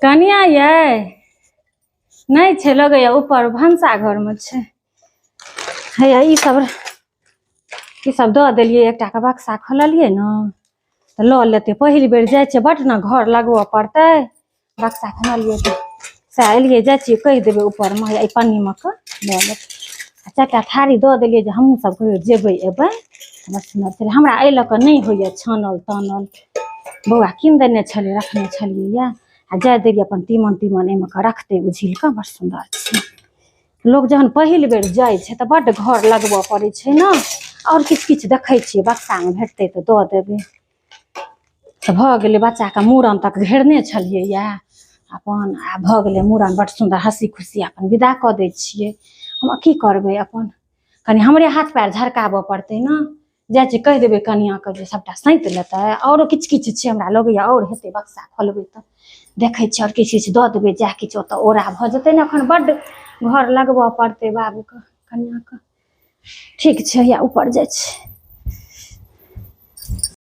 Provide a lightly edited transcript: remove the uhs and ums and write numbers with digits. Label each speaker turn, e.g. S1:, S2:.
S1: कनिया ये नहीं छे लगैया ऊपर भंसा घर में छे। हैया ई सब दऽ देलिए एकटा के बक्सा खोललिए न त ल लेते पहिल बेर जाय छे बट न घर लगबो पड़ते बक्सा खोललिए त से एलिए जाय छी कह देबे ऊपर में ई पन्नी में के ले ले चारटा थारी दऽ देलिए जे हमहू सब कहियो जेबै एबै बस हमरा ए ल के नहीं होइए छानल तानल बौआ किन देने छले रखने छलिए या आ जाय देलिए अपन तीमन एमे के रखते उझिल के बड़ सुंदर छे। लोग जहन पहिल बेर जाय छे त बड़ घर लगबो पड़े छे न और किछ देखे छिए बक्सा में भेटते त दऽ देबे त भ गेले बच्चा के मूड़न तक घेरने छलिए या अपन आ भ गेले मूड़न बड़ सुंदर हंसी खुशी अपन विदा क दै छिए। हम की करबे अपन कनी हमरे हाथ पैर झरकाबो पड़ते न जाय छी कह देबे कनिया के जे सबटा सैंत लेते और किछ छे हमरा लगैया और हेते बक्सा खोलबे त देखे छी और किछ दऽ देबे जा किछ ओत ओरा भ जते न अखन बड़ घर लगबो पड़ते बाबू के कनिया के ठीक छे या ऊपर जाय छे।